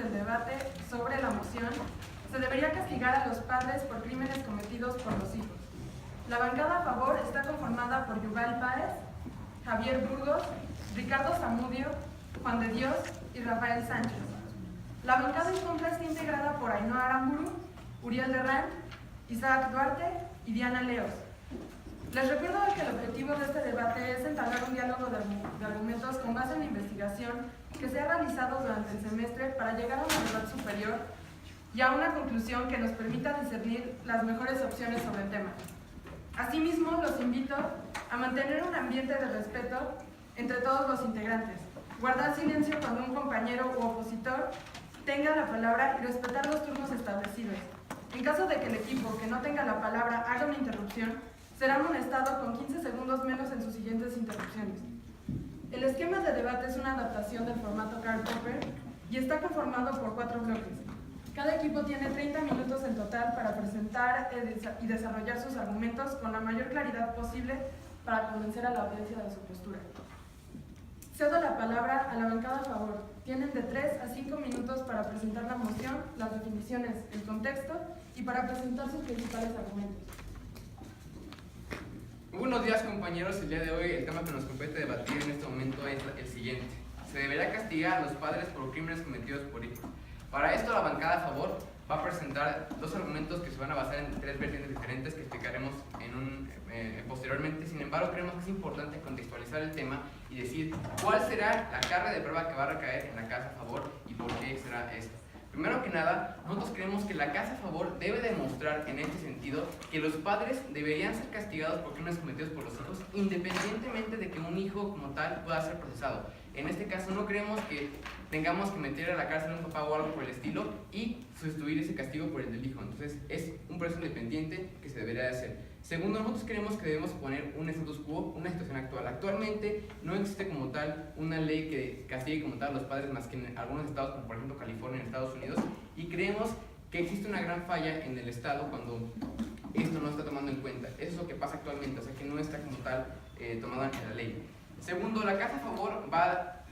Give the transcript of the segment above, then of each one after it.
del debate sobre la moción, se debería castigar a los padres por crímenes cometidos por los hijos. La bancada a favor está conformada por Yuval Páez, Javier Burgos, Ricardo Zamudio, Juan de Dios y Rafael Sánchez. La bancada en contra está integrada por Ainhoa Aramburu, Uriel Derrán, Isaac Duarte y Diana Leos. Les recuerdo que el objetivo de este debate es entablar un diálogo de argumentos con base en la investigación que se ha realizado durante el semestre para llegar a una verdad superior y a una conclusión que nos permita discernir las mejores opciones sobre el tema. Asimismo, los invito a mantener un ambiente de respeto entre todos los integrantes, guardar silencio cuando un compañero u opositor tenga la palabra y respetar los turnos establecidos. En caso de que el equipo que no tenga la palabra haga una interrupción, será amonestado con 15 segundos menos en sus siguientes interrupciones. El esquema de debate es una adaptación del formato Karl Popper y está conformado por 4 bloques. Cada equipo tiene 30 minutos en total para presentar y desarrollar sus argumentos con la mayor claridad posible para convencer a la audiencia de su postura. Cedo la palabra a la bancada a favor. Tienen de 3 a 5 minutos para presentar la moción, las definiciones, el contexto y para presentar sus principales argumentos. Buenos días, compañeros. El día de hoy el tema que nos compete debatir en este momento es el siguiente. Se deberá castigar a los padres por crímenes cometidos por hijos. Para esto la bancada a favor va a presentar 2 argumentos que se van a basar en 3 versiones diferentes que explicaremos posteriormente. Sin embargo, creemos que es importante contextualizar el tema y decir cuál será la carga de prueba que va a recaer en la casa a favor y por qué será esto. Primero que nada, nosotros creemos que la casa a favor debe demostrar en este sentido que los padres deberían ser castigados por crímenes cometidos por los hijos, independientemente de que un hijo como tal pueda ser procesado. En este caso no creemos que tengamos que meter a la cárcel a un papá o algo por el estilo y sustituir ese castigo por el del hijo. Entonces es un proceso independiente que se debería de hacer. Segundo, nosotros creemos que debemos poner un status quo, una situación actual. Actualmente no existe como tal una ley que castigue como tal a los padres más que en algunos estados, como por ejemplo California en Estados Unidos, y creemos que existe una gran falla en el estado cuando esto no está tomando en cuenta. Eso es lo que pasa actualmente, o sea que no está como tal tomado en la ley. Segundo, la casa a favor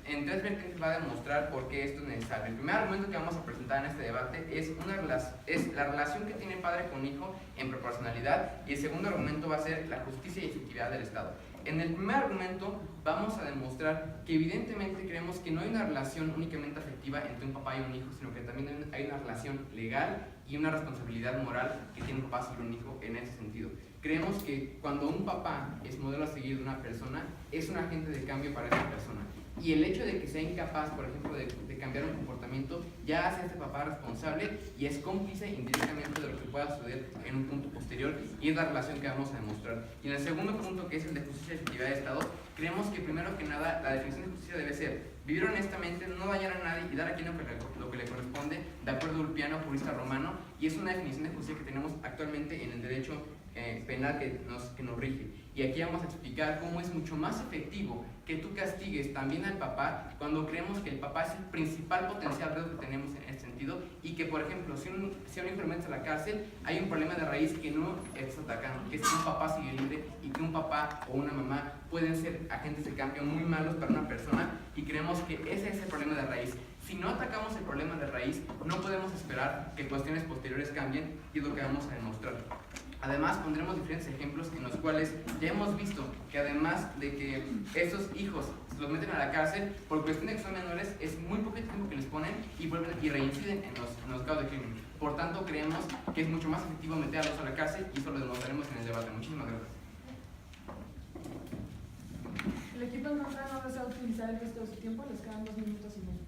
en 3 vertientes va a demostrar por qué esto es necesario. El primer argumento que vamos a presentar en este debate es la relación que tiene padre con hijo en proporcionalidad, y el segundo argumento va a ser la justicia y efectividad del Estado. En el primer argumento vamos a demostrar que evidentemente creemos que no hay una relación únicamente afectiva entre un papá y un hijo, sino que también hay una relación legal y una responsabilidad moral que tiene un papá sobre un hijo en ese sentido. Creemos que cuando un papá es modelo a seguir de una persona, es un agente de cambio para esa persona. Y el hecho de que sea incapaz, por ejemplo, de cambiar un comportamiento, ya hace a este papá responsable y es cómplice indirectamente de lo que pueda suceder en un punto posterior, y es la relación que vamos a demostrar. Y en el segundo punto, que es el de justicia y efectividad de Estado, creemos que primero que nada la definición de justicia debe ser vivir honestamente, no dañar a nadie y dar a quien lo que le corresponde, de acuerdo a Ulpiano, jurista romano, y es una definición de justicia que tenemos actualmente en el derecho penal que nos rige. Y aquí vamos a explicar cómo es mucho más efectivo que tú castigues también al papá cuando creemos que el papá es el principal potencial riesgo que tenemos en este sentido, y que, por ejemplo, si un hijo lo metes a la cárcel, hay un problema de raíz que no está atacando, que es que un papá sigue libre y que un papá o una mamá pueden ser agentes de cambio muy malos para una persona, y creemos que ese es el problema de raíz. Si no atacamos el problema de raíz, no podemos esperar que cuestiones posteriores cambien, y es lo que vamos a demostrar. Además, pondremos diferentes ejemplos en los cuales ya hemos visto que además de que estos hijos se los meten a la cárcel, por cuestión de que son menores, es muy poco tiempo que les ponen y vuelven y reinciden en los casos de crimen. Por tanto, creemos que es mucho más efectivo meterlos a la cárcel, y eso lo demostraremos en el debate. Muchísimas gracias. El equipo en contra no desea utilizar el resto de su tiempo, les quedan 2 minutos y medio.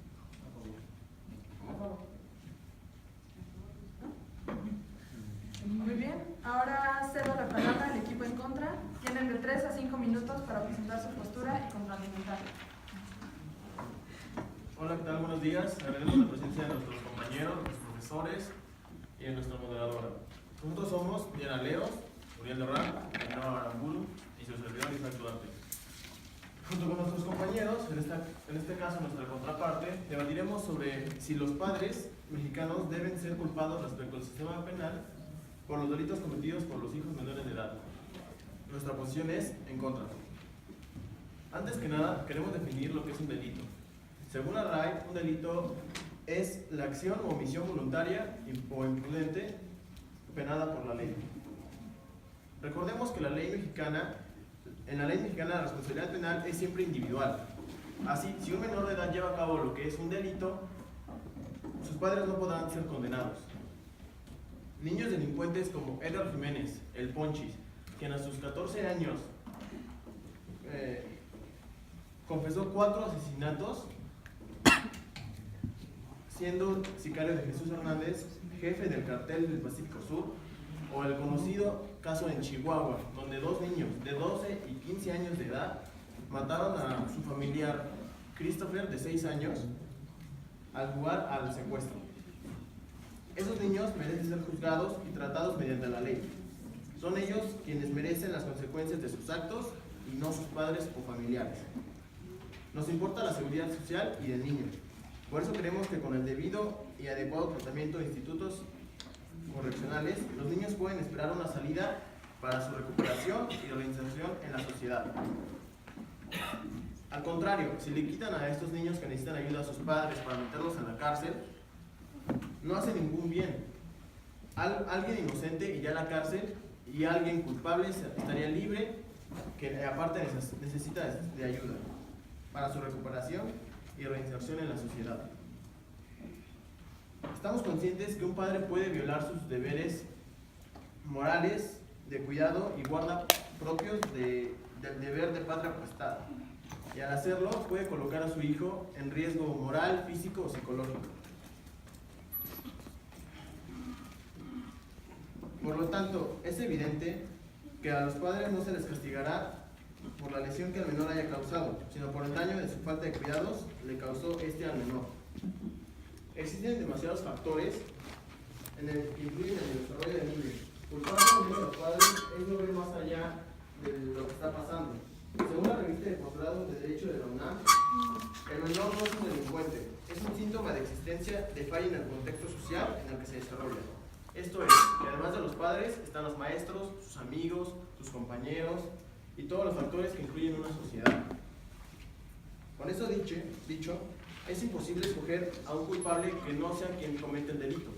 A favor. Muy bien, ahora cedo la palabra al equipo en contra. Tienen de 3 a 5 minutos para presentar su postura y contraargumentar. Hola, ¿qué tal? Buenos días. Agradecemos la presencia de nuestros compañeros, los profesores y de nuestra moderadora. Nosotros somos Diana Leos, Uriel Derrán, Ainhoa Aramburu y su servidor Isaac Duarte. Junto con nuestros compañeros, en este caso nuestra contraparte, debatiremos sobre si los padres mexicanos deben ser culpados respecto al sistema penal por los delitos cometidos por los hijos menores de edad. Nuestra posición es en contra. Antes que nada, queremos definir lo que es un delito. Según la RAI, un delito es la acción o omisión voluntaria o imprudente penada por la ley. Recordemos que en la ley mexicana la responsabilidad penal es siempre individual. Así, si un menor de edad lleva a cabo lo que es un delito, sus padres no podrán ser condenados. Niños delincuentes como Edgar Jiménez, el Ponchis, quien a sus 14 años confesó 4 asesinatos, siendo sicario de Jesús Hernández, jefe del cartel del Pacífico Sur, o el conocido caso en Chihuahua, donde 2 niños de 12 y 15 años de edad mataron a su familiar Christopher, de 6 años, al jugar al secuestro. Esos niños merecen ser juzgados y tratados mediante la ley. Son ellos quienes merecen las consecuencias de sus actos y no sus padres o familiares. Nos importa la seguridad social y del niño. Por eso creemos que con el debido y adecuado tratamiento de institutos correccionales, los niños pueden esperar una salida para su recuperación y reinserción en la sociedad. Al contrario, si le quitan a estos niños que necesitan ayuda a sus padres para meterlos en la cárcel, no hace ningún bien. Alguien inocente iría a la cárcel y alguien culpable estaría libre, que aparte necesita de ayuda para su recuperación y reinserción en la sociedad. Estamos conscientes que un padre puede violar sus deberes morales de cuidado y guarda propios del deber de patria potestad, y al hacerlo puede colocar a su hijo en riesgo moral, físico o psicológico. Por lo tanto, es evidente que a los padres no se les castigará por la lesión que el menor haya causado, sino por el daño de su falta de cuidados le causó al menor. Existen demasiados factores que influyen en el desarrollo del niño. Culpar a los padres es no ver más allá de lo que está pasando. Según la revista de Postgrado de Derecho de la UNAM, el menor no es un delincuente, es un síntoma de existencia de falla en el contexto social en el que se desarrolla. Esto es, que además de los padres están los maestros, sus amigos, sus compañeros y todos los factores que influyen en una sociedad. Con eso dicho, es imposible escoger a un culpable que no sea quien comete el delito.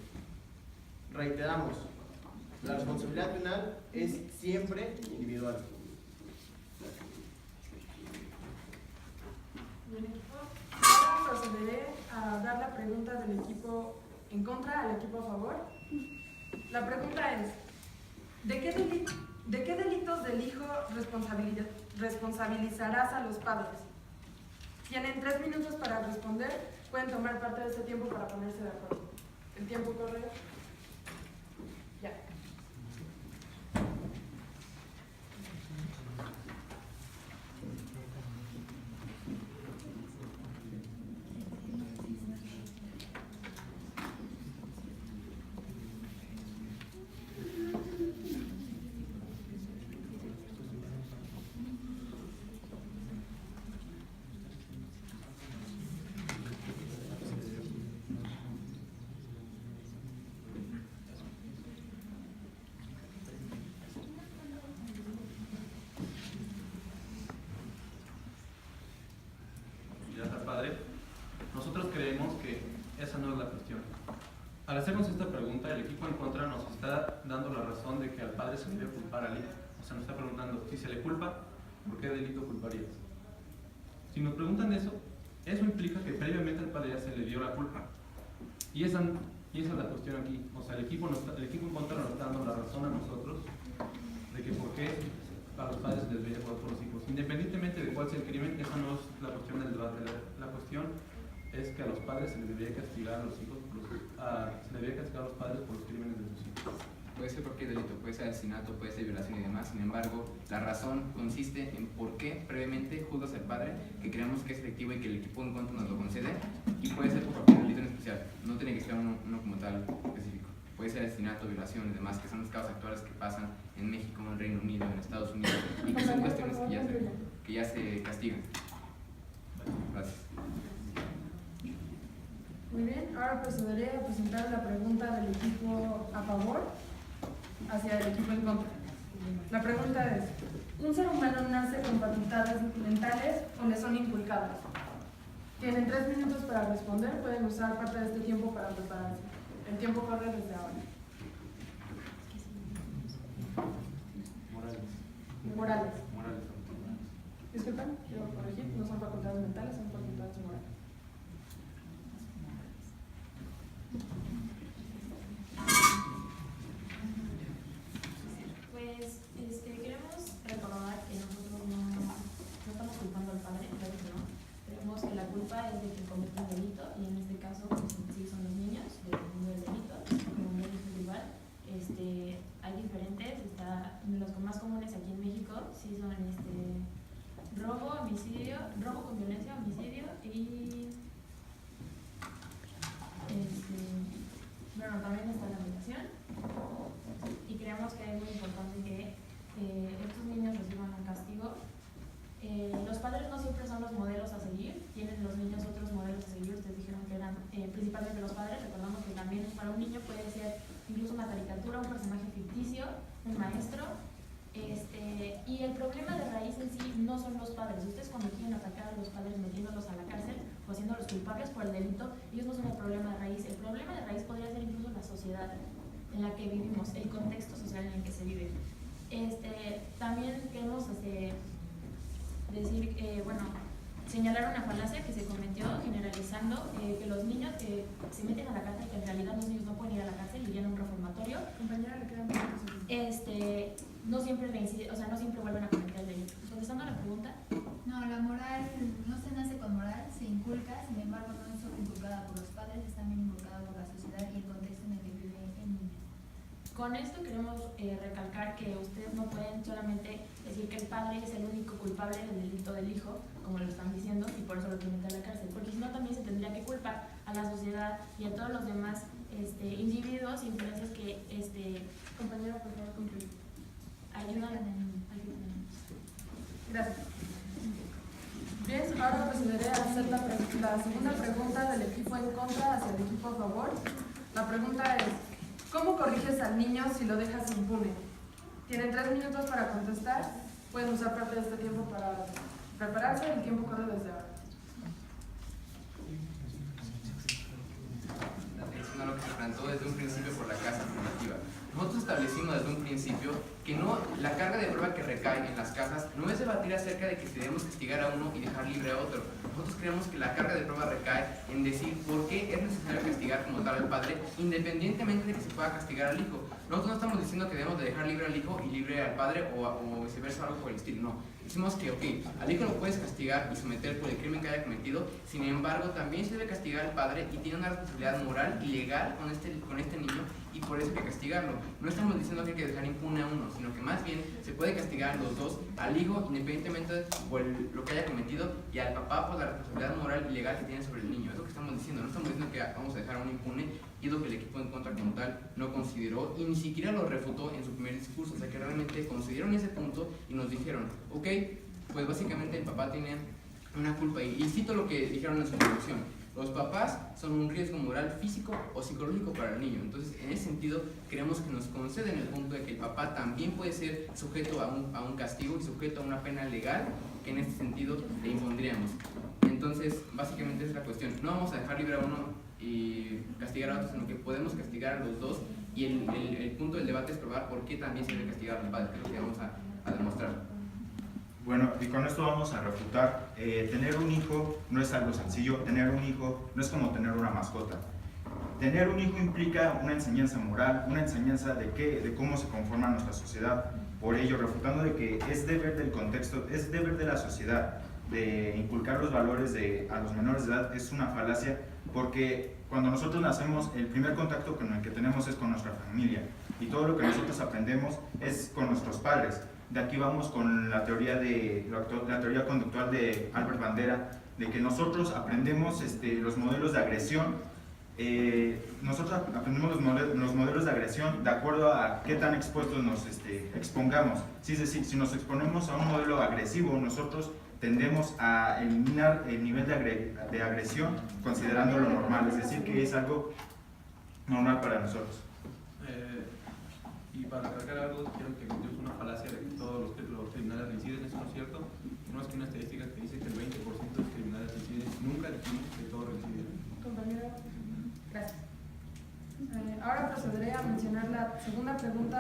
Reiteramos, la responsabilidad penal es siempre individual. Ahora procederé a dar la pregunta del equipo en contra al equipo a favor. La pregunta es: ¿de qué delitos del hijo responsabilizarás a los padres? Tienen 3 minutos para responder. Pueden tomar parte de este tiempo para ponerse de acuerdo. ¿El tiempo corre? Ya. Nosotros creemos que esa no es la cuestión. Al hacernos esta pregunta, el equipo en contra nos está dando la razón de que al padre se le debe culpar al hijo. O sea, nos está preguntando, si se le culpa, ¿por qué delito culparías? Si nos preguntan eso implica que previamente al padre ya se le dio la culpa. Y esa es la cuestión aquí. O sea, el equipo en contra nos está dando la razón a nosotros de que por qué a los padres les debería jugar por los hijos. Independientemente de cuál sea el crimen, esa no es la cuestión del debate. La cuestión es que a los padres se les debería castigar a los hijos, se les debería castigar a los padres por los crímenes de sus hijos. Puede ser cualquier delito, puede ser asesinato, puede ser violación y demás. Sin embargo, la razón consiste en por qué previamente juzgas al padre, que creemos que es efectivo y que el equipo en contra nos lo concede, y puede ser por cualquier delito en especial. No tiene que ser uno como tal específico. Puede ser asesinato, violación y demás, que son los casos actuales que pasan en México, en Reino Unido, en Estados Unidos, y que son cuestiones que ya se castigan. Gracias. Muy bien, ahora procederé a presentar la pregunta del equipo a favor hacia el equipo en contra. La pregunta es: ¿un ser humano nace con facultades mentales o le son inculcadas? Tienen 3 minutos para responder, pueden usar parte de este tiempo para prepararse. El tiempo corre desde ahora. Morales. Disculpen, quiero corregir, no son facultades mentales, son facultades morales. Pues queremos recordar que nosotros no estamos culpando al padre, claro que no. Creemos que la culpa es de quien comete un delito y en este caso pues, sí son los niños del mundo del delito, como un delito igual. Hay diferentes, los más comunes aquí en México sí son robo, homicidio, robo con violencia, homicidio y bueno, también está la violación. Y creemos que es muy importante que estos niños reciban un castigo. Los padres no siempre son los modelos a seguir, tienen los niños otros modelos a seguir. Ustedes dijeron que eran principalmente los padres. Recordamos que también para un niño puede ser incluso una caricatura, un personaje ficticio, un maestro. Y el problema de raíz en sí no son los padres. Ustedes cuando quieren atacar a los padres metiéndolos a la cárcel o haciéndolos culpables por el delito, ellos no son el problema de raíz. El problema de raíz podría ser incluso la sociedad en la que vivimos, el contexto social en el que se vive. También queremos decir, señalar una falacia que se cometió generalizando que los niños se meten a la cárcel, que en realidad los niños no pueden ir a la cárcel y irían a un reformatorio. Compañera, le quedan minutos. No siempre reincide, o sea, no siempre vuelven a cometer el delito. Contestando a la pregunta. No, la moral no se nace con moral, se inculca, sin embargo no es solo inculcada por los padres, es también inculcada por la sociedad y el contexto en el que vive el niño. Con esto queremos recalcar que ustedes no pueden solamente decir que el padre es el único culpable del delito del hijo, como lo están diciendo, y por eso lo tienen que ir a la cárcel, porque si no también se tendría que culpar a la sociedad y a todos los demás individuos y influencias que, compañero, por favor, concluye. Ayudan en Gracias. Bien, ahora procederé a hacer la segunda pregunta del equipo en contra hacia el equipo a favor. La pregunta es, ¿cómo corriges al niño si lo dejas impune? Tienen 3 minutos para contestar. Pueden usar parte de este tiempo para prepararse. El tiempo corre desde ahora. Atención a lo que se planteó desde un principio por la casa afirmativa. Nosotros establecimos desde un principio que la carga de prueba que recae en las casas no es debatir acerca de que si debemos castigar a uno y dejar libre a otro. Nosotros creemos que la carga de prueba recae en decir por qué es necesario castigar como tal al padre, independientemente de que se pueda castigar al hijo. Nosotros no estamos diciendo que debemos de dejar libre al hijo y libre al padre o viceversa, algo por el estilo, no. Decimos que, al hijo lo puedes castigar y someter por el crimen que haya cometido, sin embargo, también se debe castigar al padre y tiene una responsabilidad moral y legal con este niño y por eso hay que castigarlo. No estamos diciendo que hay que dejar impune a uno, sino que más bien se puede castigar a los dos, al hijo independientemente por lo que haya cometido y al papá por la responsabilidad moral y legal que tiene sobre el niño. Es lo que estamos diciendo, no estamos diciendo que vamos a dejar a uno impune y es lo que el equipo en contra como tal no consideró y ni siquiera lo refutó en su primer discurso, o sea que realmente consideraron ese punto y nos dijeron, pues básicamente el papá tiene una culpa y cito lo que dijeron en su introducción. Los papás son un riesgo moral, físico o psicológico para el niño. Entonces, en ese sentido, creemos que nos conceden el punto de que el papá también puede ser sujeto a un castigo y sujeto a una pena legal que en este sentido le impondríamos. Entonces, básicamente esa es la cuestión. No vamos a dejar libre a uno y castigar a otro, sino que podemos castigar a los dos y el punto del debate es probar por qué también se debe castigar al padre, que es lo que vamos a demostrar. Bueno, y con esto vamos a refutar. Tener un hijo no es algo sencillo, tener un hijo no es como tener una mascota. Tener un hijo implica una enseñanza moral, una enseñanza de cómo se conforma nuestra sociedad. Por ello, refutando de que es deber del contexto, es deber de la sociedad de inculcar los valores a los menores de edad, es una falacia, porque cuando nosotros nacemos, el primer contacto con el que tenemos es con nuestra familia, y todo lo que nosotros aprendemos es con nuestros padres. De aquí vamos con la teoría conductual de Albert Bandera, de que nosotros aprendemos los modelos de agresión. Nosotros aprendemos los modelos de agresión de acuerdo a qué tan expuestos nos expongamos. Es decir, si nos exponemos a un modelo agresivo, nosotros tendemos a eliminar el nivel de agresión considerándolo normal, es decir, que es algo normal para nosotros. Y para cargar algo, quiero que es una falacia de que todos los criminales reinciden. Eso no es cierto. No es que una estadística que dice que el 20% de los criminales reinciden. Nunca dijimos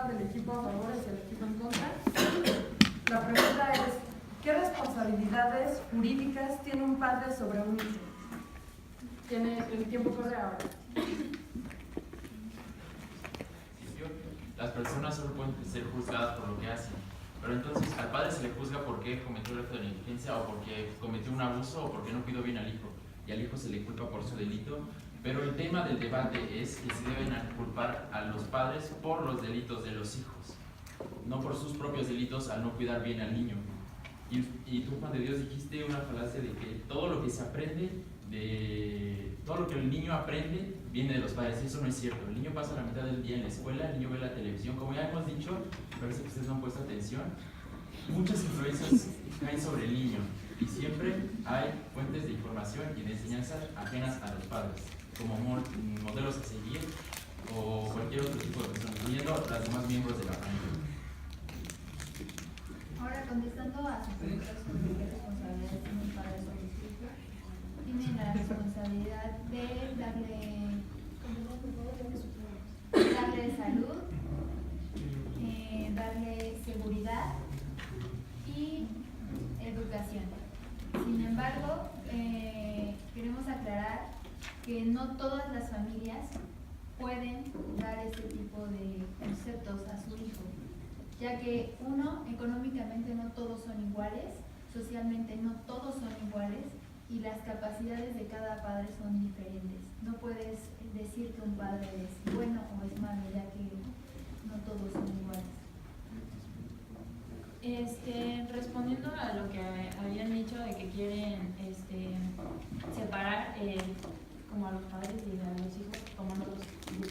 pregunta del equipo a favor hacia el equipo en contra. La pregunta es, ¿qué responsabilidades jurídicas tiene un padre sobre un hijo? El tiempo corre ahora. Las personas solo pueden ser juzgadas por lo que hacen. Pero entonces al padre se le juzga porque cometió el acto de negligencia o porque cometió un abuso o porque no cuidó bien al hijo. Y al hijo se le culpa por su delito. Pero el tema del debate es que se deben culpar a los padres por los delitos de los hijos, no por sus propios delitos al no cuidar bien al niño. Y tú, Juan de Dios, dijiste una falacia de que todo lo que se aprende, todo lo que el niño aprende viene de los padres. Y eso no es cierto. El niño pasa la mitad del día en la escuela, el niño ve la televisión. Como ya hemos dicho, parece que ustedes no han puesto atención, muchas influencias caen sobre el niño y siempre hay fuentes de información y de enseñanza ajenas a los padres, como modelos a seguir o cualquier otro tipo de personas, incluyendo los demás miembros de la familia. Ahora, contestando a su pregunta sobre qué responsabilidades tiene un padre sobre su hijo, tiene la responsabilidad de darle salud, darle seguridad y educación. Sin embargo, queremos aclarar que no todas las familias pueden dar este tipo de conceptos a su hijo, ya que uno, económicamente no todos son iguales, socialmente no todos son iguales y las capacidades de cada padre son diferentes. No puedes decir que un padre es bueno o es malo, ya que no todos son iguales. Respondiendo a lo que habían dicho de que quieren separar como a los padres y a los hijos, tomándolos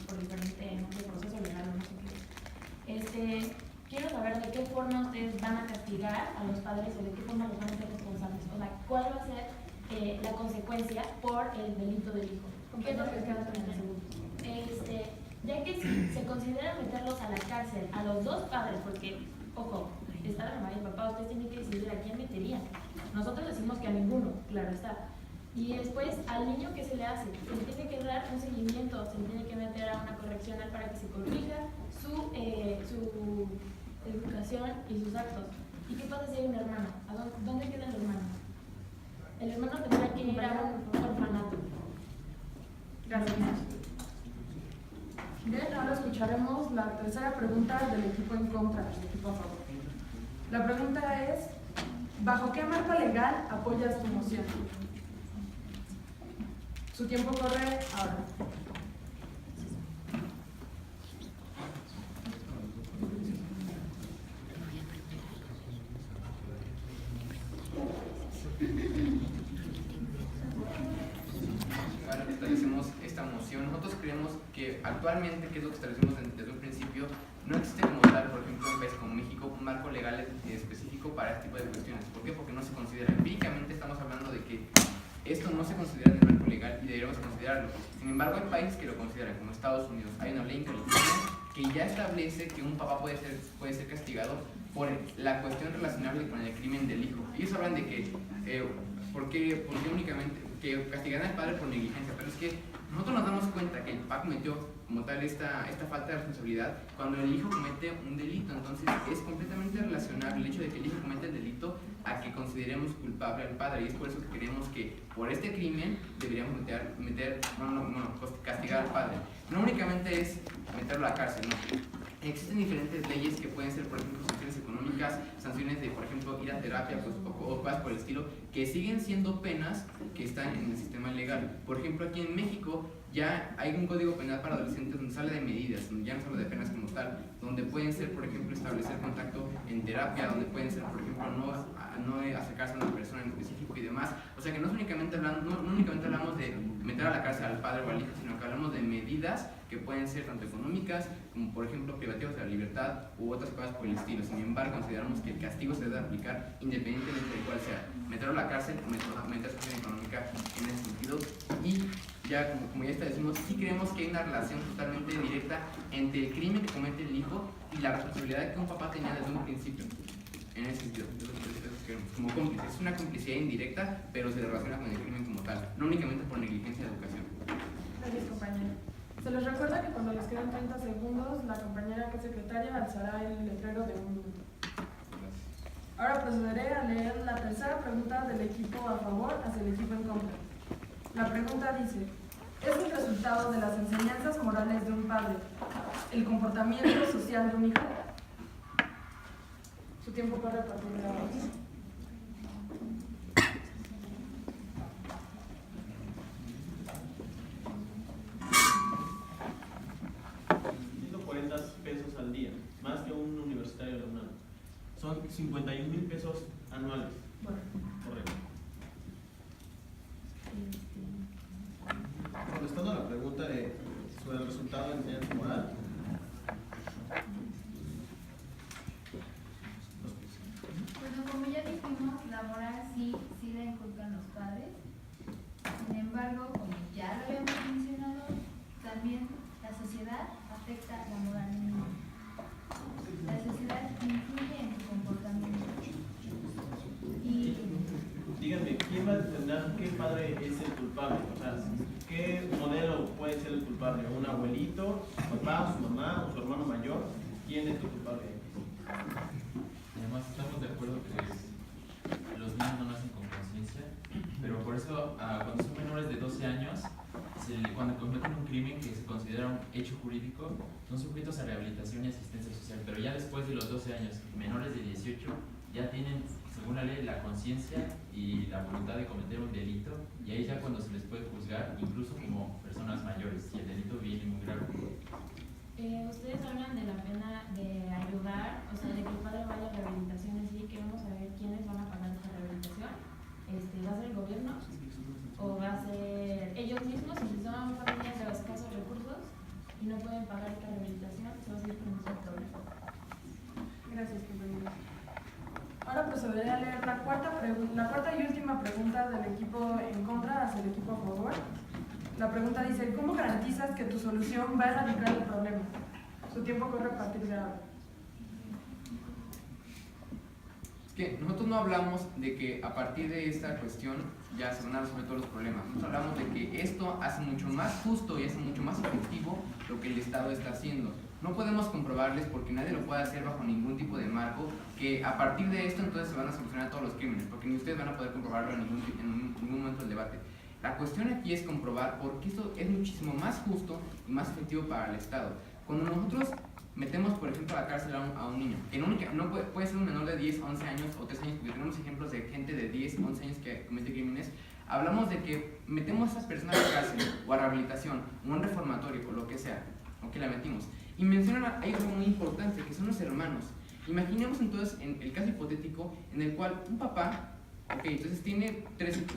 por diferente proceso legal o no sé qué. Quiero saber de qué forma ustedes van a castigar a los padres o de qué forma los van a ser responsables. O sea, ¿cuál va a ser la consecuencia por el delito del hijo? ¿Qué es lo que queda en el segundo? Ya que si se considera meterlos a la cárcel a los dos padres, porque, ojo, está la mamá y el papá, ustedes tienen que decidir a quién meterían. Nosotros decimos que a ninguno, claro está. Y después, al niño, ¿qué se le hace? Se le tiene que dar un seguimiento, se le tiene que meter a una correccional para que se corrija su educación y sus actos. ¿Y qué pasa si hay un hermano? ¿Dónde queda el hermano? El hermano tendrá que ir a un orfanato. Gracias. Bien, ahora escucharemos la tercera pregunta del equipo en contra, del equipo a favor. La pregunta es, ¿bajo qué marco legal apoyas tu moción? Su tiempo corre ahora. Ahora establecemos esta moción. Nosotros creemos que actualmente, que es lo que establecemos desde un principio, no existe como tal, por ejemplo, en un país como México, un marco legal específico para este tipo de cuestiones. ¿Por qué? Porque no se considera. Empíricamente estamos hablando de que esto no se considera en el marco legal y deberíamos considerarlo. Sin embargo, hay países que lo consideran, como Estados Unidos. Hay una ley en California que ya establece que un papá puede ser castigado por la cuestión relacionable con el crimen del hijo. Ellos hablan de que, ¿por qué únicamente que castigan al padre por negligencia? Pero es que nosotros nos damos cuenta que el papá cometió como tal esta falta de responsabilidad cuando el hijo comete un delito. Entonces es completamente relacionable el hecho de que el hijo comete el delito a que consideremos culpable al padre, y es por eso que creemos que por este crimen deberíamos castigar al padre. No únicamente es meterlo a la cárcel, no. Existen diferentes leyes que pueden ser, por ejemplo, sanciones económicas, sanciones de, por ejemplo, ir a terapia o cosas por el estilo, que siguen siendo penas que están en el sistema legal. Por ejemplo, aquí en México ya hay un código penal para adolescentes donde sale de medidas, donde ya no se habla de penas como tal, donde pueden ser, por ejemplo, establecer contacto en terapia, donde pueden ser, por ejemplo, no acercarse a una persona en específico y demás. O sea que no únicamente hablamos de meter a la cárcel al padre o al hijo, sino que hablamos de medidas que pueden ser tanto económicas como, por ejemplo, privativas de la libertad u otras cosas por el estilo. Sin embargo, consideramos que el castigo se debe aplicar independientemente de cuál sea, meterlo a la cárcel o meter sanción económica en ese sentido. Y ya, como ya decimos, sí creemos que hay una relación totalmente directa entre el crimen que comete el hijo y la responsabilidad que un papá tenía desde un principio. En ese sentido, como cómplice. Es una complicidad indirecta, pero se relaciona con el crimen como tal, no únicamente por negligencia de educación. Gracias, compañero. Se les recuerda que cuando les quedan 30 segundos, la compañera que es secretaria alzará el letrero de 1 minuto. Ahora procederé a leer la tercera pregunta del equipo a favor hacia el equipo en contra. La pregunta dice: ¿es el resultado de las enseñanzas morales de un padre el comportamiento social de un hijo? Su tiempo corre a partir de ahora. 140 pesos al día, más que un universitario de la UNAM. Son 51,000 pesos anuales. Bueno. Correcto. Contestando a la pregunta sobre el resultado de enseñanza moral. Bueno, como ya dijimos, la moral sí la inculcan los padres. Sin embargo, como ya lo habíamos mencionado, también la sociedad afecta la moral del niño. La sociedad influye en su comportamiento. Y Díganme, ¿quién va a determinar qué padre es el culpable? O sea, ¿qué modelo puede ser el culpable? ¿Un abuelito, su papá, su mamá, o su hermano mayor? ¿Quién es el culpable? Además, estamos de acuerdo que los niños no nacen con conciencia, pero por eso, cuando son menores de 12 años, cuando cometen un crimen que se considera un hecho jurídico, son sujetos a rehabilitación y asistencia social. Pero ya después de los 12 años, menores de 18, ya tienen, según la ley, la conciencia y la voluntad de cometer un delito, y ahí ya cuando se les puede juzgar, incluso como personas mayores, si el delito viene muy grave. Ustedes hablan de la pena de ayudar, o sea, de que el padre vaya a rehabilitación en sí. Queremos saber quiénes van a pagar esta rehabilitación. ¿Va a ser el gobierno o va a ser ellos mismos? Y si son familias de escasos recursos y no pueden pagar esta rehabilitación, se va a seguir con ese problema. Gracias, compañeros. Ahora procederé a leer la cuarta y última pregunta del equipo en contra hacia el equipo a favor. La pregunta dice: ¿cómo garantizas que tu solución va a erradicar el problema? Su tiempo corre a partir de ahora. Es que nosotros no hablamos de que a partir de esta cuestión ya se van a resolver todos los problemas. Nosotros hablamos de que esto hace mucho más justo y hace mucho más efectivo lo que el Estado está haciendo. No podemos comprobarles, porque nadie lo puede hacer bajo ningún tipo de marco, que a partir de esto entonces se van a solucionar todos los crímenes, porque ni ustedes van a poder comprobarlo en ningún momento del debate. La cuestión aquí es comprobar por qué esto es muchísimo más justo y más efectivo para el Estado. Cuando nosotros metemos, por ejemplo, a la cárcel a un niño, que no puede ser un menor de 10, 11 años o 3 años, porque tenemos ejemplos de gente de 10, 11 años que comete crímenes, hablamos de que metemos a esas personas a la cárcel o a rehabilitación o a un reformatorio o lo que sea, o que la metimos. Y mencionan ahí algo muy importante, que son los hermanos. Imaginemos entonces en el caso hipotético en el cual un papá, entonces tiene 3 hijos.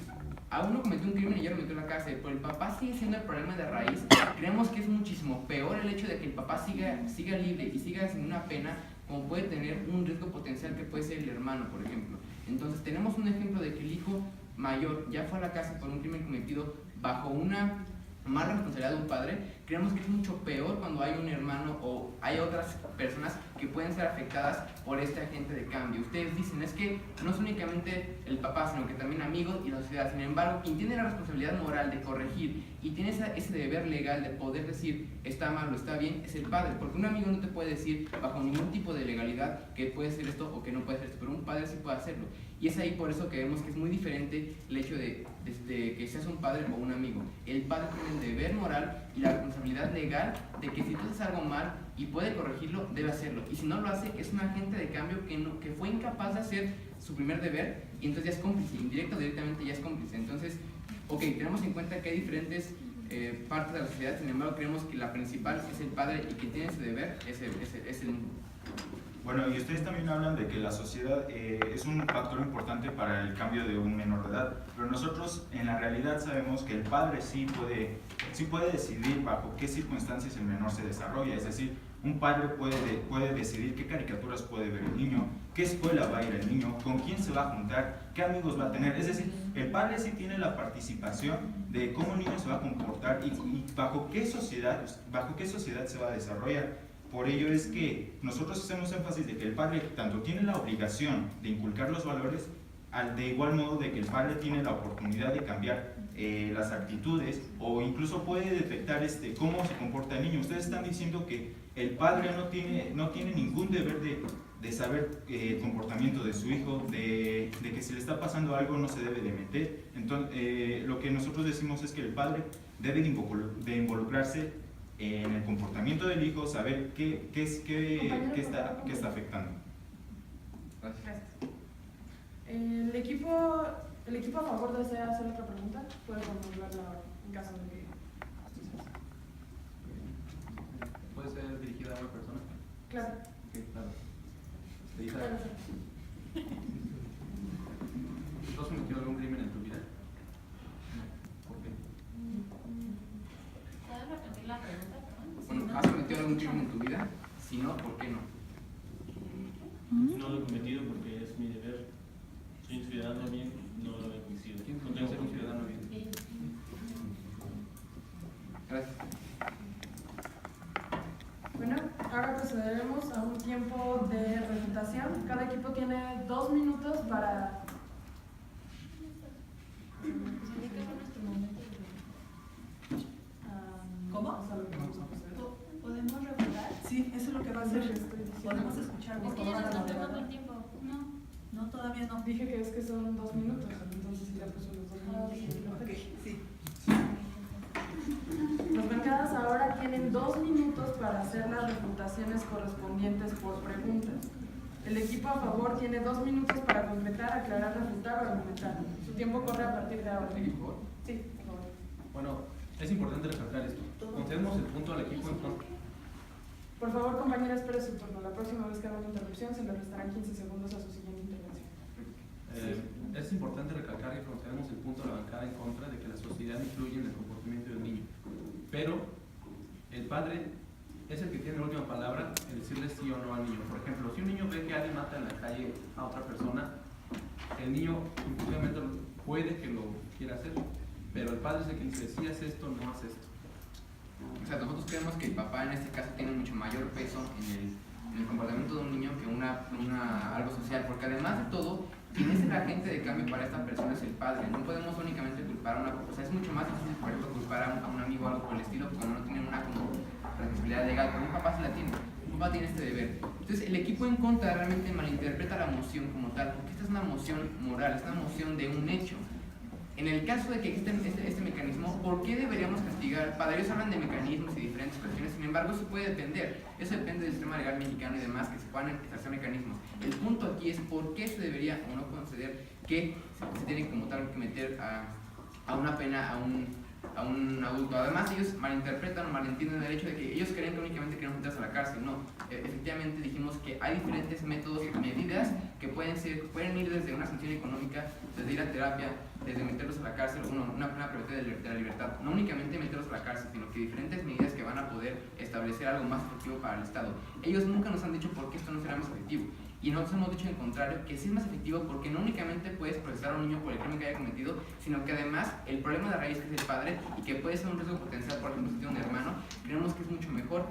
A uno cometió un crimen y ya lo metió en la cárcel, pero el papá sigue siendo el problema de raíz. Creemos que es muchísimo peor el hecho de que el papá siga libre y siga sin una pena, como puede tener un riesgo potencial que puede ser el hermano, por ejemplo. Entonces tenemos un ejemplo de que el hijo mayor ya fue a la cárcel por un crimen cometido bajo una mala responsabilidad de un padre. Creemos que es mucho peor cuando hay un hermano o hay otras personas que pueden ser afectadas por este agente de cambio. Ustedes dicen, es que no es únicamente el papá, sino que también amigos y la sociedad. Sin embargo, quien tiene la responsabilidad moral de corregir y tiene ese deber legal de poder decir está mal o está bien, es el padre. Porque un amigo no te puede decir bajo ningún tipo de legalidad que puede ser esto o que no puede ser esto, pero un padre sí puede hacerlo. Y es ahí por eso que vemos que es muy diferente el hecho de que seas un padre o un amigo. El padre tiene el deber moral y la responsabilidad legal de que si tú haces algo mal y puede corregirlo, debe hacerlo. Y si no lo hace, es un agente de cambio que fue incapaz de hacer su primer deber y entonces ya es cómplice, indirecto o directamente ya es cómplice. Entonces, tenemos en cuenta que hay diferentes partes de la sociedad, sin embargo creemos que la principal es el padre y quien tiene ese deber es el niño. Bueno, y ustedes también hablan de que la sociedad es un factor importante para el cambio de un menor de edad, pero nosotros en la realidad sabemos que el padre sí puede decidir bajo qué circunstancias el menor se desarrolla, es decir, un padre puede decidir qué caricaturas puede ver el niño, qué escuela va a ir el niño, con quién se va a juntar, qué amigos va a tener, es decir, el padre sí tiene la participación de cómo el niño se va a comportar y bajo qué sociedad se va a desarrollar. Por ello es que nosotros hacemos énfasis de que el padre tanto tiene la obligación de inculcar los valores, de igual modo de que el padre tiene la oportunidad de cambiar las actitudes o incluso puede detectar cómo se comporta el niño. Ustedes están diciendo que el padre no tiene ningún deber de saber el comportamiento de su hijo, de que si le está pasando algo no se debe de meter. Entonces, lo que nosotros decimos es que el padre debe de involucrarse en el comportamiento del hijo, saber qué está afectando. Gracias. El equipo a favor desea hacer otra pregunta. Puede formularla ahora, en caso de que... ¿Puede ser dirigida a una persona? Claro. Ok, claro. Isa, Claro. ¿tú has cometido algún crimen en tu vida? No. ¿Por qué? ¿Puedes repetir la pregunta, perdón? Bueno, ¿has cometido algún crimen en tu vida? Si no, ¿por qué no? No lo he cometido porque es mi deber. Soy un ciudadano bien, no lo he cometido. ¿Quién No podría tengo ser un por qué. ciudadano bien? Gracias. Bueno, ahora procederemos a un tiempo de refutación. Cada equipo tiene 2 minutos para... ¿Cómo? Eso es lo que vamos a proceder. ¿Podemos revocar? Sí, eso es lo que va a hacer. Estoy diciendo. Podemos escuchar, Es por que ya favor, nos a la está tomando moderadora. el tiempo. No. No, todavía no. Dije que es que son 2 minutos, entonces ya puso los 2 minutos. Ok, sí. Las bancadas ahora tienen 2 minutos para hacer las refutaciones correspondientes por preguntas. El equipo a favor tiene 2 minutos para concretar, aclarar, refutar o argumentar. Su tiempo corre a partir de ahora. ¿Equipo? Sí, por favor. Bueno, es importante recalcar esto. Concedemos el punto al equipo en contra. Por favor, compañera, espere su turno. La próxima vez que haga una interrupción se le restarán 15 segundos a su siguiente intervención. Es importante recalcar que concedemos el punto a la bancada en contra de que la sociedad influye en el comportamiento del niño. Pero el padre es el que tiene la última palabra en decirle sí o no al niño. Por ejemplo, si un niño ve que alguien mata en la calle a otra persona, el niño impulsivamente puede que lo quiera hacer, pero el padre es el que dice si haces esto, no haces esto. O sea, nosotros creemos que el papá en este caso tiene mucho mayor peso en el comportamiento de un niño que algo social, porque además de todo, quien es el agente de cambio para esta persona es el padre. No podemos únicamente culpar a una persona. O sea, es mucho más difícil, por ejemplo, culpar a un amigo o algo por el estilo cuando no tienen una como responsabilidad legal, pero un papá sí la tiene. Un papá tiene este deber. Entonces, el equipo en contra realmente malinterpreta la moción como tal, porque esta es una moción moral, es una moción de un hecho. En el caso de que exista este mecanismo, ¿por qué deberíamos castigar? Para ellos hablan de mecanismos y diferentes cuestiones, sin embargo, eso puede depender. Eso depende del sistema legal mexicano y demás, que se puedan establecer mecanismos. El punto aquí es por qué se debería o no conceder que se tiene como tal que meter a una pena a un adulto. Además, ellos malinterpretan o malentienden el hecho de que ellos creen que únicamente queremos meterse a la cárcel. No, efectivamente dijimos que hay diferentes métodos y medidas que pueden ir desde una sanción económica, desde ir a terapia, desde meterlos a la cárcel, una pena preventiva de la libertad. No únicamente meterlos a la cárcel, sino que diferentes medidas que van a poder establecer algo más efectivo para el Estado. Ellos nunca nos han dicho por qué esto no será más efectivo. Y nosotros hemos dicho en contrario, que sí es más efectivo porque no únicamente puedes procesar a un niño por el crimen que haya cometido, sino que además el problema de raíz que es el padre y que puede ser un riesgo potencial, por ejemplo, si tiene un hermano, creemos que es mucho mejor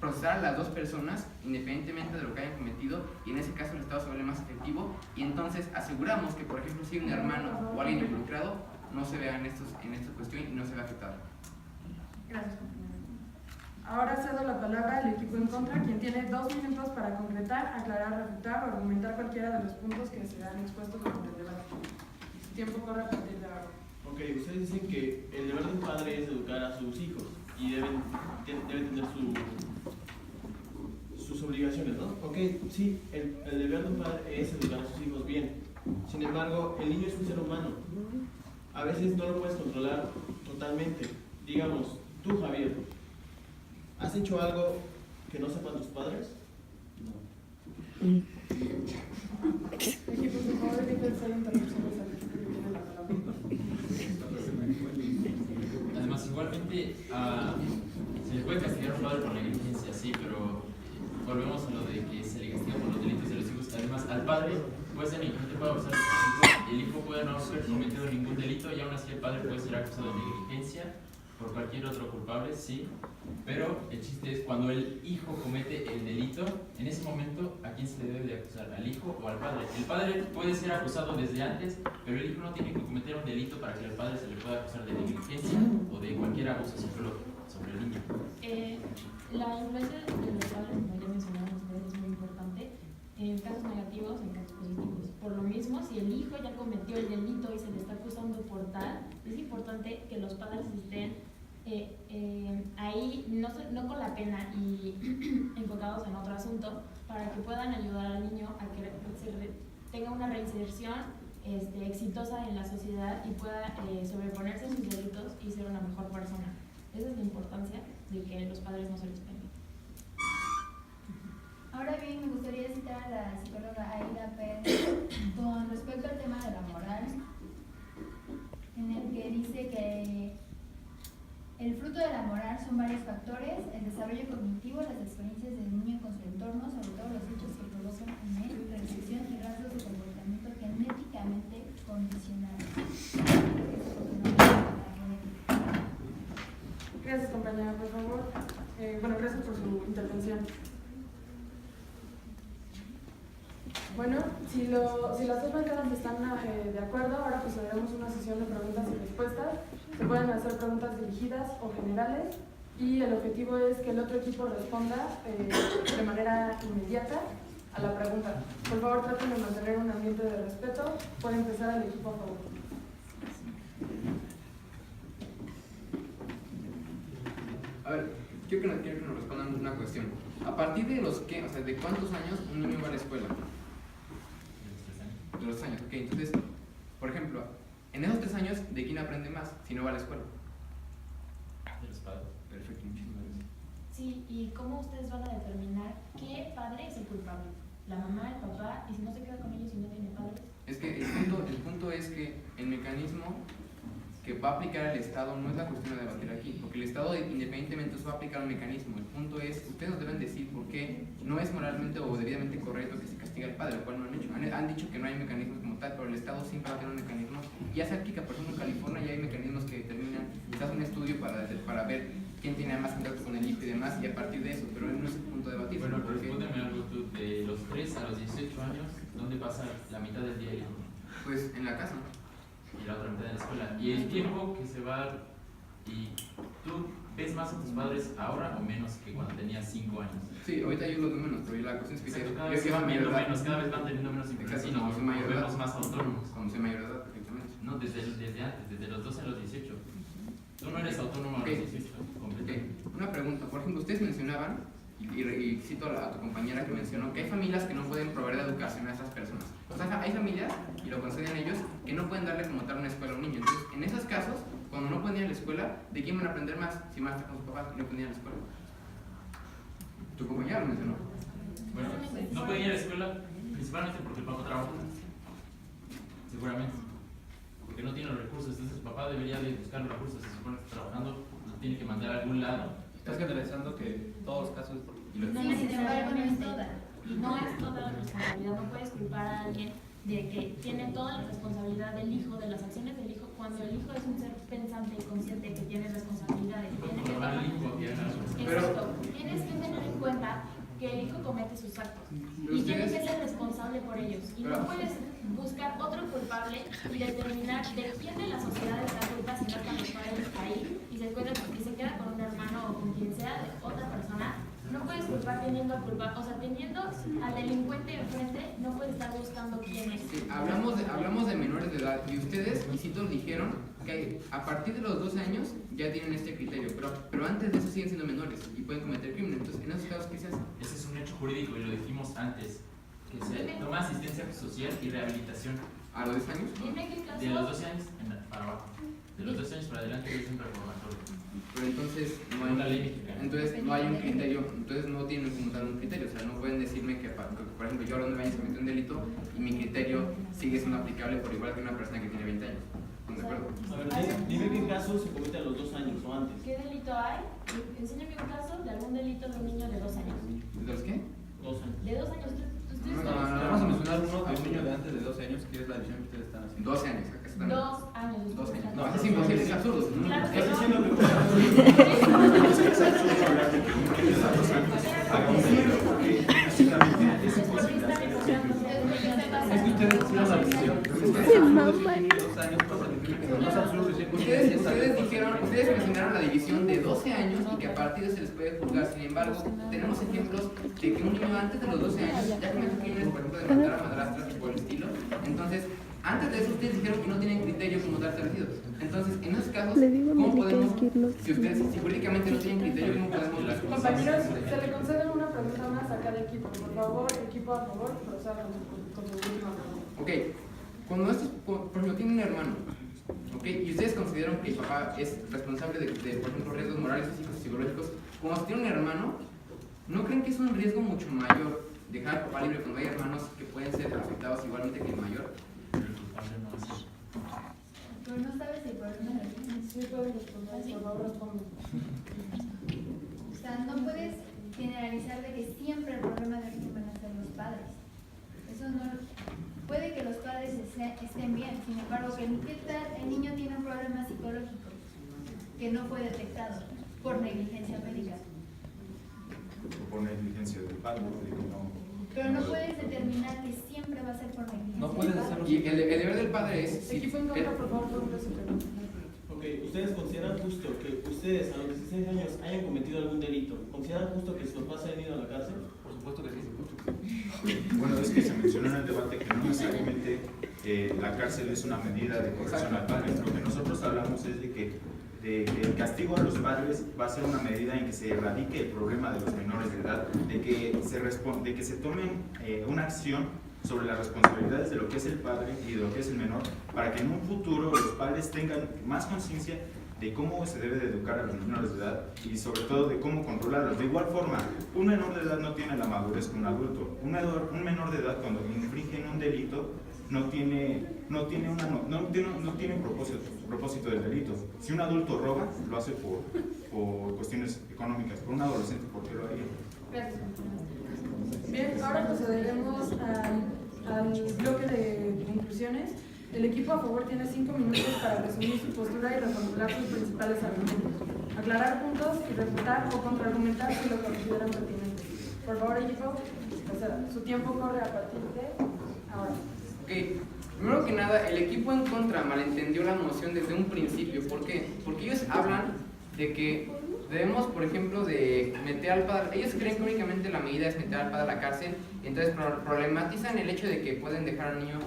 procesar a las 2 personas independientemente de lo que hayan cometido, y en ese caso el Estado se vuelve más efectivo, y entonces aseguramos que, por ejemplo, si hay un hermano o alguien involucrado, no se vea en esta cuestión y no se vea afectado. Gracias, compañera. Ahora cedo la palabra al equipo en contra, quien tiene 2 minutos para concretar, aclarar, refutar o argumentar cualquiera de los puntos que serán expuestos durante el debate. Su tiempo corre a partir de ahora. Ok, ustedes dicen que el deber de un padre es educar a sus hijos y deben tener sus obligaciones, ¿no? Ok, sí, el deber de un padre es educar a sus hijos bien. Sin embargo, el niño es un ser humano. A veces no lo puedes controlar totalmente. Digamos, tú, Javier, ¿has hecho algo que no sepan tus padres? No. Equipo, por favor, eviten hacer interrupciones al equipo que tiene la palabra. Además, igualmente, se le puede castigar a un padre por negligencia, sí, pero volvemos a lo de que se le castiga por los delitos de los hijos. Además, al padre puede ser negligente, puede abusar de su hijo, el hijo puede no haber cometido ningún delito y aún así el padre puede ser acusado de negligencia por cualquier otro culpable, sí, pero el chiste es cuando el hijo comete el delito, en ese momento, ¿a quién se le debe de acusar? ¿Al hijo o al padre? El padre puede ser acusado desde antes, pero el hijo no tiene que cometer un delito para que al padre se le pueda acusar de negligencia o de cualquier abuso psicológico sobre el niño. La influencia de los padres, como ya mencionaron ustedes, es muy importante en casos negativos y en casos positivos. Por lo mismo, si el hijo ya cometió el delito y se le está acusando por tal, es importante que los padres estén ahí, no con la pena y enfocados en otro asunto, para que puedan ayudar al niño a que tenga una reinserción exitosa en la sociedad y pueda sobreponerse a sus delitos y ser una mejor persona. Esa es la importancia de que los padres no se les peguen. Ahora bien, me gustaría citar a la psicóloga Aida Pérez con respecto al tema de la moral, en el que dice que el fruto de la moral son varios factores: el desarrollo cognitivo, las experiencias del niño con su entorno, sobre todo los hechos que provocan en él, percepción y rasgos de comportamiento genéticamente condicionados. Gracias, compañera, por favor. Gracias por su intervención. Bueno, si las dos bancadas están de acuerdo, ahora pues haremos una sesión de preguntas y respuestas. Se pueden hacer preguntas dirigidas o generales y el objetivo es que el otro equipo responda de manera inmediata a la pregunta. Por favor, traten de mantener un ambiente de respeto. Puede empezar el equipo a favor. A ver, quiero que nos respondan una cuestión. ¿A partir de los qué? O sea, ¿de cuántos años un niño va a la escuela? De los 3 años, ok. Entonces, por ejemplo, en esos 3 años, ¿de quién aprende más si no va a la escuela? De los padres. Perfecto, muchísimas gracias. Sí, ¿y cómo ustedes van a determinar qué padre es el culpable? ¿La mamá, el papá? ¿Y si no se queda con ellos y no tiene padres? Es que el punto es que el mecanismo que va a aplicar el Estado no es la cuestión de debatir aquí, porque el Estado independientemente va a aplicar un mecanismo. El punto es, ustedes nos deben decir por qué no es moralmente o debidamente correcto que se castiga al padre, lo cual no han hecho. Han dicho que no hay mecanismos como tal, pero el Estado siempre va a tener un mecanismo. Ya se aplica, por ejemplo, en California ya hay mecanismos que determinan, se hace un estudio para ver quién tiene más contacto con el hijo y demás, y a partir de eso, pero no es el punto de debatir. Bueno, porque, respóndeme algo tú, de los 3 a los 18 años, ¿dónde pasa la mitad del día el hijo? pues en la casa. Y la otra mitad en la escuela. Y el tiempo que se va, y tú ves más a tus padres ahora o menos que cuando tenías 5 años. Sí, ahorita yo los veo menos, pero la cuestión es que Exacto, cada yo vez que van viendo mayor edad, menos, cada vez van teniendo menos Exacto, influencia y como nos soy mayor de edad. volvemos más autónomos. cuando soy mayor de edad, perfectamente. No, desde antes, desde los 12 a los 18. Tú no eres autónomo Ok. a los 18, Ok, completamente. una pregunta. Por ejemplo, ustedes mencionaban, y cito a tu compañera que mencionó, que hay familias que no pueden proveer de educación a esas personas. O sea, hay familias, y lo conceden ellos, que no pueden darle como tal una escuela a un niño. Entonces, en esos casos, cuando no pueden ir a la escuela, ¿de quién van a aprender más si más está con sus papás y no pueden ir a la escuela? Tu compañera lo mencionó. Bueno, no pueden ir a la escuela principalmente porque el papá trabaja. Seguramente. Porque no tiene los recursos. Entonces el papá debería de buscar los recursos. Se supone que está trabajando, lo tiene que mandar a algún lado. Estás generalizando que todos los casos. No, sin embargo, no es toda. Y no es toda la responsabilidad. No puedes culpar a alguien de que tiene toda la responsabilidad del hijo, de las acciones del hijo, cuando el hijo es un ser pensante y consciente que tiene responsabilidades. Tiene que Tomar al hijo que haga algo. Exacto. Tienes que tener en cuenta que el hijo comete sus actos y tienes que ser responsable por ellos. Y no puedes buscar otro culpable y determinar de quién de la sociedad es la culpa si no están los padres ahí y se queda con un hermano o con quien sea de otra persona. No puedes culpar teniendo al delincuente enfrente, no puedes estar buscando quién es. Sí, hablamos de menores de edad, y ustedes, y citos, dijeron que a partir de los 12 años ya tienen este criterio, pero antes de eso siguen siendo menores y pueden cometer crímenes. Entonces, en esos casos, ¿qué se hace? Ese es un hecho jurídico y lo dijimos antes. Que se toma asistencia social y rehabilitación. ¿A los 10 años? Dime qué De los casos. 12 años para abajo. De los 12 años para adelante es un reformatorio. Pero entonces no Una ley hay, mexicana. entonces no hay un criterio, entonces no tienen como tal un criterio, o sea, no pueden decirme que, por ejemplo, yo a los 9 años cometí un delito y mi criterio sigue siendo aplicable por igual que una persona que tiene 20 años. ¿Están de acuerdo? A ver, dime qué caso se comete a los 2 años o antes. ¿Qué delito hay? Enséñame un caso de algún delito de un niño de 2 años. ¿De los qué? 2 años. De 2 años. Ustedes No, saben. Vamos a mencionar uno de un niño de antes de 12 años, que es la decisión que ustedes están haciendo. 12 años, acá está. 2 años. 2 años. No, ese Es imposible, es absurdo. Claro que Estás no. diciendo que es que es absurdo hablar de que un niño de 2 años haga un delito, porque básicamente es imposible hacer eso. Es que ustedes hicieron la decisión. Ustedes 2 años pasa que no es absurdo decir que Ustedes mencionaron la división de 12 años y que a partir de eso se les puede juzgar. Sin embargo, tenemos ejemplos de que un niño antes de los 12 años ya cometió crímenes, por ejemplo, de matar a madrastras y por el estilo. Entonces, antes de eso ustedes dijeron que no tienen criterio como tal establecidos. Entonces, en esos casos, ¿cómo podemos, si jurídicamente no tienen criterio, cómo podemos... Compañeros, se le concede una pregunta más a cada equipo. Por favor, equipo a favor, proceda con su última pregunta. Ok, cuando estos, por ejemplo, tienen un hermano, ok, y ustedes consideran que el papá es responsable de, por ejemplo, riesgos morales, físicos y psicológicos, cuando se tiene un hermano, ¿no creen que es un riesgo mucho mayor dejar al papá libre cuando hay hermanos que pueden ser afectados igualmente que el mayor? Pero tu padre no es así. Pero no sabes el problema de origen. Sí, pueden responder, por favor, respondan. O sea, no puedes generalizar de que siempre el problema de origen van a ser los padres. Eso no. Puede que los padres estén bien, sin embargo, que el niño tiene un problema psicológico que no fue detectado por negligencia médica. Por negligencia del padre, de que no. Pero no puedes determinar que siempre va a ser por negligencia. No puedes del padre. hacerlo. Y el deber del padre es... si Equipo en contra, por favor, pregunta su pregunta. Ok, ¿ustedes consideran justo que ustedes a los 16 años hayan cometido algún delito? ¿Consideran justo que sus papás hayan ido a la cárcel? Por supuesto que sí. Bueno, es que se mencionó en el debate que no necesariamente la cárcel es una medida de corrección al padre. Lo que nosotros hablamos es de que el castigo a los padres va a ser una medida en que se erradique el problema de los menores de edad, de que se tomen una acción sobre las responsabilidades de lo que es el padre y de lo que es el menor, para que en un futuro los padres tengan más conciencia de cómo se debe de educar a los menores de edad y sobre todo de cómo controlarlos. De igual forma, un menor de edad no tiene la madurez que un adulto. Un menor de edad cuando infringe un delito no tiene un propósito del delito. Si un adulto roba, lo hace por cuestiones económicas. Por un adolescente, ¿por qué lo haría? Gracias. Bien, ahora procederemos al bloque de conclusiones. El equipo a favor tiene 5 minutos para resumir su postura y reformular sus principales argumentos, aclarar puntos y refutar o contraargumentar si lo consideran pertinente. Por favor, equipo, proceda. Su tiempo corre a partir de ahora. Ok, primero que nada, el equipo en contra malentendió la moción desde un principio. ¿Por qué? Porque ellos hablan de que debemos, por ejemplo, de meter al padre. Ellos creen que únicamente la medida es meter al padre a la cárcel, y entonces problematizan el hecho de que pueden dejar al niño,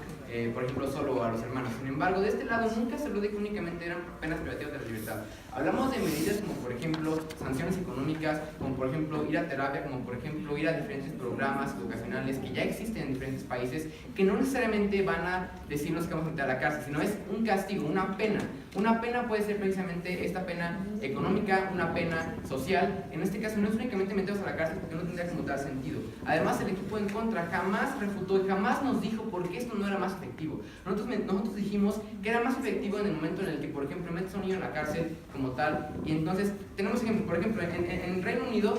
por ejemplo, solo a los hermanos. Sin embargo, de este lado nunca se lo de que únicamente eran penas privativas de la libertad. Hablamos de medidas como, por ejemplo, sanciones económicas, como por ejemplo ir a terapia, como por ejemplo ir a diferentes programas educacionales que ya existen en diferentes países, que no necesariamente van a decirnos que vamos a meter a la cárcel, sino es un castigo, una pena. Una pena puede ser precisamente esta pena económica, una pena social. En este caso no es únicamente meterlos a la cárcel porque no tendría como tal sentido. Además, el equipo en contra jamás refutó y jamás nos dijo por qué esto no era más efectivo. Nosotros dijimos que era más efectivo en el momento en el que, por ejemplo, metes a un niño en la cárcel como tal, y entonces tenemos ejemplos. Por ejemplo, en Reino Unido,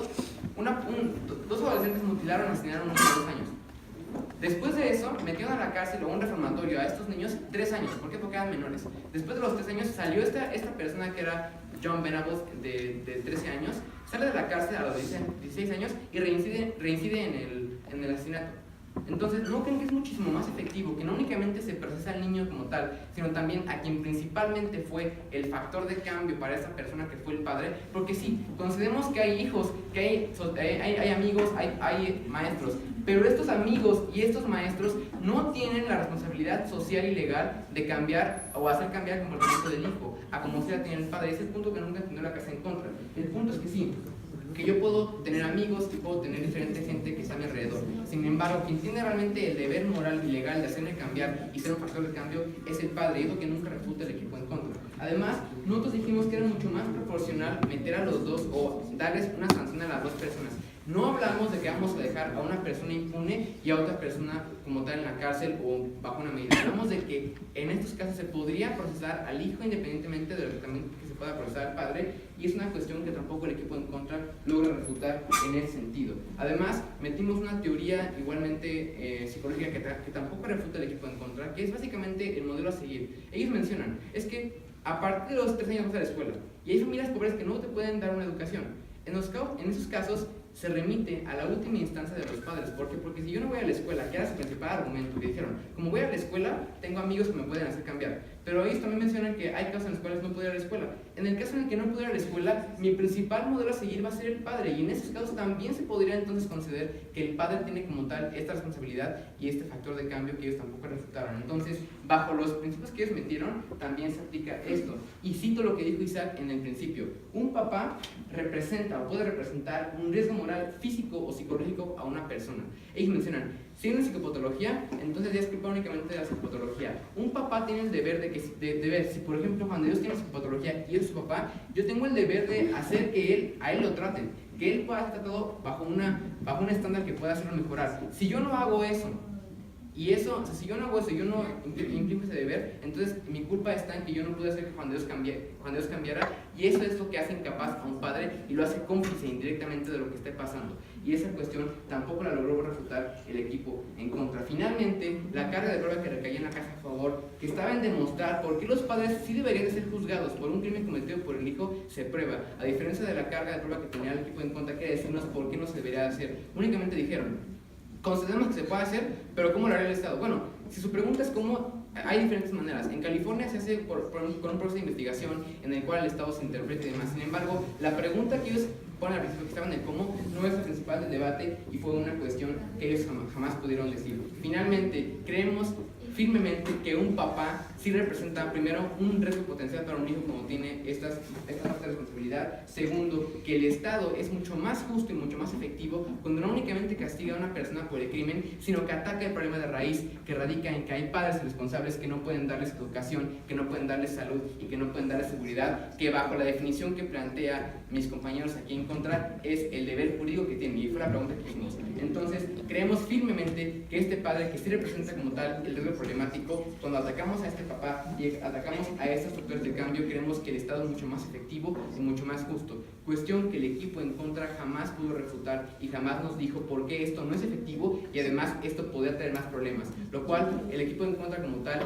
dos adolescentes mutilaron y asesinaron a un niño de 2 años. Después de eso, metieron a la cárcel o a un reformatorio a estos niños 3 años. ¿Por qué? Porque eran menores. Después de los 3 años salió esta persona que era John Venables, de 13 años, sale de la cárcel a los 16 años y reincide en el asesinato. Entonces, ¿no creen que es muchísimo más efectivo que no únicamente se procesa al niño como tal, sino también a quien principalmente fue el factor de cambio para esa persona que fue el padre? Porque sí, concedemos que hay hijos, que hay amigos, hay maestros, pero estos amigos y estos maestros no tienen la responsabilidad social y legal de cambiar o hacer cambiar el comportamiento del hijo a como se la tiene el padre. Ese es el punto que nunca entendió la casa en contra. El punto es que sí, que yo puedo tener amigos, que puedo tener diferente gente que está a mi alrededor. Sin embargo, quien tiene realmente el deber moral y legal de hacerme cambiar y ser un factor de cambio es el padre, y es lo que nunca refuta el equipo en contra. Además, nosotros dijimos que era mucho más proporcional meter a los dos o darles una sanción a las dos personas. No hablamos de que vamos a dejar a una persona impune y a otra persona como tal en la cárcel o bajo una medida. Hablamos de que en estos casos se podría procesar al hijo independientemente de lo que también se pueda procesar al padre, y es una cuestión que tampoco el equipo en contra logra refutar en ese sentido. Además, metimos una teoría igualmente psicológica que tampoco refuta el equipo en contra, que es básicamente el modelo a seguir. Ellos mencionan, es que a partir de los 3 años vas a la escuela. Y hay familias pobres que no te pueden dar una educación. En esos casos se remite a la última instancia de los padres. ¿Por qué? Porque si yo no voy a la escuela, que era su principal argumento, que dijeron, como voy a la escuela, tengo amigos que me pueden hacer cambiar. Pero ellos también mencionan que hay casos en los cuales no puedo ir a la escuela. En el caso en el que no puedo ir a la escuela, mi principal modelo a seguir va a ser el padre. Y en esos casos también se podría entonces considerar que el padre tiene como tal esta responsabilidad y este factor de cambio que ellos tampoco refutaron. Entonces, bajo los principios que ellos metieron, también se aplica esto. Y cito lo que dijo Isaac en el principio. Un papá representa o puede representar un riesgo moral, físico o psicológico a una persona. Ellos mencionan, si hay una psicopatología, entonces ya es culpa únicamente de la psicopatología. Un papá tiene el deber de ver, si por ejemplo Juan de Dios tiene psicopatología y es su papá, yo tengo el deber de hacer que a él lo traten, que él pueda estar tratado bajo un estándar que pueda hacerlo mejorar. Si yo no hago eso, y eso, o sea, si yo no hago eso, yo no implico ese deber, entonces mi culpa está en que yo no pude hacer que Juan Dios cambiara, y eso es lo que hace incapaz a un padre y lo hace cómplice indirectamente de lo que esté pasando. Y esa cuestión tampoco la logró refutar el equipo en contra. Finalmente, la carga de prueba que recaía en la casa a favor, que estaba en demostrar por qué los padres sí deberían de ser juzgados por un crimen cometido por el hijo, se prueba. A diferencia de la carga de prueba que tenía el equipo en contra, que decirnos por qué no se debería hacer. Únicamente dijeron, concedemos que se puede hacer, pero ¿cómo lo haría el Estado? Bueno, si su pregunta es cómo, hay diferentes maneras. En California se hace con un proceso de investigación en el cual el Estado se interpreta y demás. Sin embargo, la pregunta que ellos ponen al principio, que estaban en el cómo, no es la principal del debate y fue una cuestión que ellos jamás pudieron decir. Finalmente, creemos firmemente que un papá sí representa, primero, un riesgo potencial para un hijo como tiene esta parte de responsabilidad. Segundo, que el Estado es mucho más justo y mucho más efectivo cuando no únicamente castiga a una persona por el crimen, sino que ataca el problema de raíz que radica en que hay padres responsables que no pueden darles educación, que no pueden darles salud y que no pueden darles seguridad, que bajo la definición que plantea mis compañeros aquí en contra es el deber jurídico que tienen. Y fue la pregunta que hicimos. Entonces, creemos firmemente que este padre, que sí representa como tal el riesgo problemático, cuando atacamos a este papá y atacamos a estos factores de cambio, creemos que el Estado es mucho más efectivo y mucho más justo. Cuestión que el equipo en contra jamás pudo refutar y jamás nos dijo por qué esto no es efectivo y además esto podría traer más problemas. Lo cual el equipo en contra como tal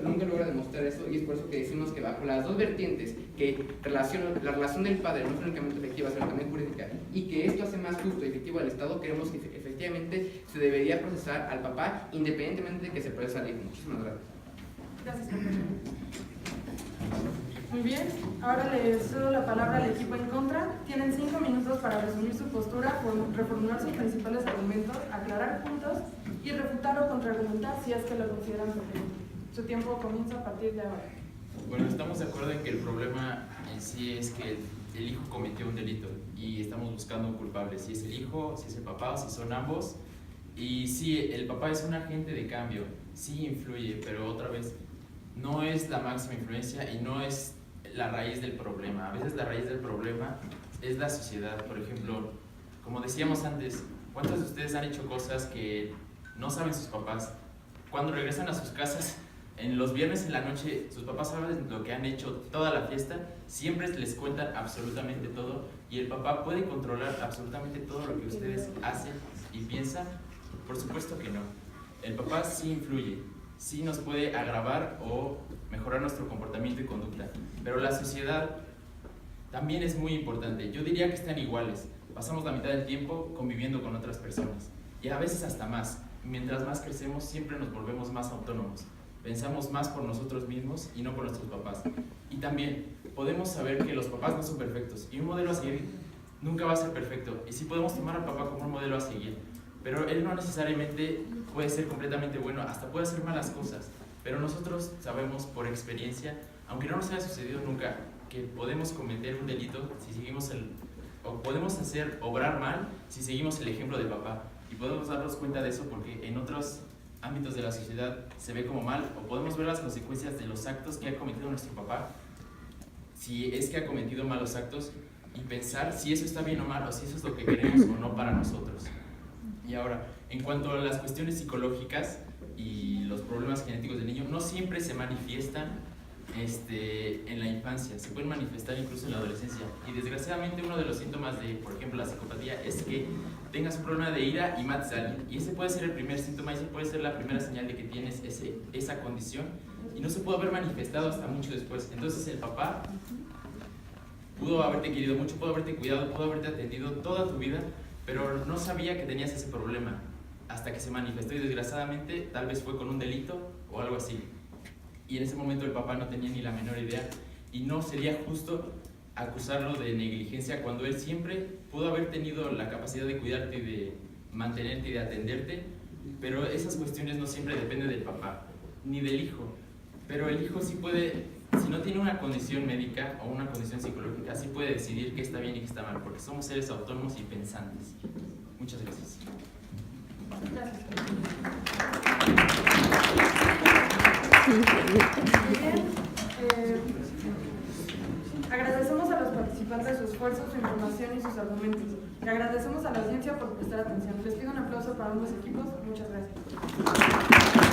nunca logra demostrar eso y es por eso que decimos que bajo las dos vertientes, que la relación del padre no es únicamente efectiva, sino también jurídica, y que esto hace más justo y efectivo al Estado, creemos que efectivamente se debería procesar al papá independientemente de que se procese al hijo. Muchísimas gracias. Gracias, compañero. Muy bien, ahora les cedo la palabra al equipo en contra. Tienen 5 minutos para resumir su postura, reformular sus principales argumentos, aclarar puntos y refutar o contraargumentar si es que lo consideran pertinente. Su tiempo comienza a partir de ahora. Bueno, estamos de acuerdo en que el problema en sí es que el hijo cometió un delito y estamos buscando un culpable. Si es el hijo, si es el papá o si son ambos. Y sí, el papá es un agente de cambio, sí influye, pero otra vez no es la máxima influencia y no es la raíz del problema. A veces la raíz del problema es la sociedad. Por ejemplo, como decíamos antes, ¿cuántos de ustedes han hecho cosas que no saben sus papás? Cuando regresan a sus casas, en los viernes en la noche, sus papás saben lo que han hecho toda la fiesta, siempre les cuentan absolutamente todo y el papá puede controlar absolutamente todo lo que ustedes hacen y piensan. Por supuesto que no. El papá sí influye, sí nos puede agravar o mejorar nuestro comportamiento y conducta, pero la sociedad también es muy importante. Yo diría que están iguales. Pasamos la mitad del tiempo conviviendo con otras personas y a veces hasta más. Mientras más crecemos, siempre nos volvemos más autónomos. Pensamos más por nosotros mismos y no por nuestros papás. Y también podemos saber que los papás no son perfectos y un modelo a seguir nunca va a ser perfecto. Y sí podemos tomar al papá como un modelo a seguir, pero él no necesariamente puede ser completamente bueno, hasta puede hacer malas cosas. Pero nosotros sabemos por experiencia, aunque no nos haya sucedido nunca, que podemos cometer un delito si seguimos o podemos obrar mal si seguimos el ejemplo de papá. Y podemos darnos cuenta de eso porque en otros ámbitos de la sociedad se ve como mal, o podemos ver las consecuencias de los actos que ha cometido nuestro papá, si es que ha cometido malos actos, y pensar si eso está bien o mal, o si eso es lo que queremos o no para nosotros. Y ahora, en cuanto a las cuestiones psicológicas y los problemas genéticos del niño, no siempre se manifiestan en la infancia, se pueden manifestar incluso en la adolescencia. Y desgraciadamente uno de los síntomas de, por ejemplo, la psicopatía es que tengas un problema de ira y mates a alguien. Y ese puede ser el primer síntoma, y ese puede ser la primera señal de que tienes esa condición. y no se pudo haber manifestado hasta mucho después. Entonces el papá pudo haberte querido mucho, pudo haberte cuidado, pudo haberte atendido toda tu vida, pero no sabía que tenías ese problema hasta que se manifestó y desgraciadamente tal vez fue con un delito o algo así. Y en ese momento el papá no tenía ni la menor idea y no sería justo acusarlo de negligencia cuando él siempre pudo haber tenido la capacidad de cuidarte y de mantenerte y de atenderte, pero esas cuestiones no siempre dependen del papá ni del hijo, pero el hijo sí puede, si no tiene una condición médica o una condición psicológica, sí puede decidir qué está bien y qué está mal, porque somos seres autónomos y pensantes. Muchas gracias. Gracias. Bien. Agradecemos a los participantes su esfuerzo, su información y sus argumentos. Le agradecemos a la audiencia por prestar atención. Les pido un aplauso para ambos equipos. Muchas gracias.